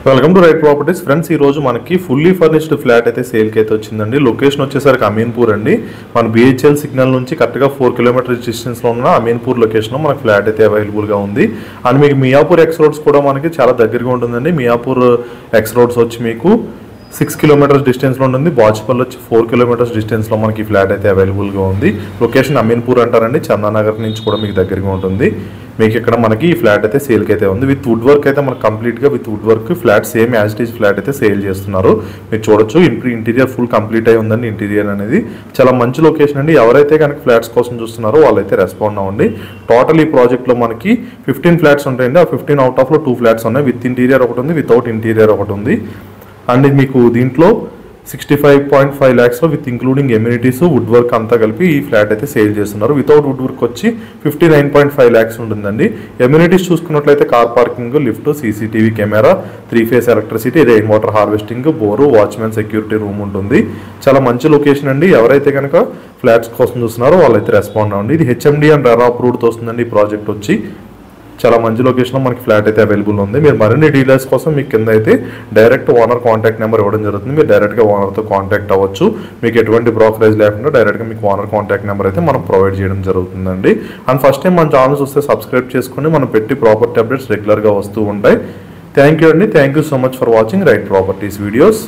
Welcome to right properties friends. ఈ రోజు మనకి ఫుల్లీ ఫర్నిష్డ్ ఫ్లాట్ అయితే సేల్కి అయితే వచ్చిందండి. లొకేషన్ వచ్చేసరికి అమీన్పూర్ అండి. మన బిహెచ్ఎల్ సిగ్నల్ నుంచి కరెక్ట్గా 4 కిలోమీటర్స్ డిస్టెన్స్లో ఉన్న అమీన్పూర్ లొకేషన్లో మనకి ఫ్లాట్ అయితే అవైలబుల్గా ఉంది. అండ్ మీకు మియాపూర్ ఎక్స్ రోడ్స్ కూడా మనకి చాలా దగ్గరగా ఉంటుందండి. మియాపూర్ ఎక్స్ రోడ్స్ వచ్చి మీకు 6 కిలోమీటర్స్ డిస్టెన్స్లో ఉంటుంది. బాచుపల్లి వచ్చి 4 కిలోమీటర్స్ డిస్టెన్స్లో మనకి ఫ్లాట్ అయితే అవైలబుల్గా ఉంది. లొకేషన్ అమీన్పూర్ అంటారండి. చందానగర్ నుంచి కూడా మీకు దగ్గరగా ఉంటుంది. మీకు ఇక్కడ మనకి ఈ ఫ్లాట్ అయితే సేల్కి అయితే ఉంది. విత్ వుడ్ వర్క్ అయితే మనకు కంప్లీట్గా with wood work flat same as it is flat అయితే సేల్ చేస్తున్నారు. మీరు చూడొచ్చు ఇంటీరియర్ ఫుల్ కంప్లీట్ అయి ఉందండి. ఇంటీరియర్ అనేది చాలా మంచి లొకేషన్ అండి. ఎవరైతే కనుక ఫ్లాట్స్ కోసం చూస్తున్నారో వాళ్ళైతే రెస్పాండ్ అవ్వండి. టోటల్ ఈ ప్రాజెక్ట్లో మనకి 15 ఫ్లాట్స్ ఉంటాయండి. ఆ 15 అవుట్ ఆఫ్లో 2 ఫ్లాట్స్ ఉన్నాయి. విత్ ఇంటీరియర్ ఒకటి ఉంది, వితౌట్ ఇంటీరియర్ ఒకటి ఉంది. అండ్ మీకు దీంట్లో 65.5 lakhs with including amenities wood work అంతా కలిపి ఈ ఫ్లాట్ అయితే సేల్ చేస్తున్నారు. వితౌట్ వుడ్ వర్క్ వచ్చి 59.5 lakhs ఉంటుందండి. ఎమ్యూనిటీస్ చూసుకున్నట్లయితే car parking, lift, CCTV camera, 3 phase electricity, rain water harvesting, bore, watchman security room ఉంటుంది. చాలా మంచి లొకేషన్ అండి. ఎవరైతే కనుక ఫ్లాట్స్ కోసం చూస్తున్నారో వాళ్ళైతే రెస్పాండ్ అవ్వండి. ఇది హెచ్ఎండి అండ్ రెరా అప్రూవ్డ్తో వస్తుందండి. ఈ ప్రాజెక్ట్ వచ్చి చాలా మంచి లొకేషన్లో మనకి ఫ్లాట్ అయితే అవైలబుల్ ఉంది. మీరు మరిన్ని డీటెయిల్స్ కోసం మీకు కింద అయితే డైరెక్ట్ ఓనర్ కాంటాక్ట్ నెంబర్ ఇవ్వడం జరుగుతుంది. మీరు డైరెక్ట్గా ఓనర్తో కాంటాక్ట్ అవ్వచ్చు. మీకు ఎటువంటి బ్రోకరేజ్ లేకుండా డైరెక్ట్గా మీకు ఓనర్ కాంటాక్ట్ నెంబర్ అయితే మనం ప్రొవైడ్ చేయడం జరుగుతుందండి. అండ్ ఫస్ట్ టైం మన ఛానల్ చూస్తే సబ్స్క్రైబ్ చేసుకుని మనం పెట్టి ప్రాపర్టీ అప్డేట్స్ రెగ్యులర్గా వస్తూ ఉంటాయి. థ్యాంక్ యూ అండి. Thank you so much for watching right properties videos.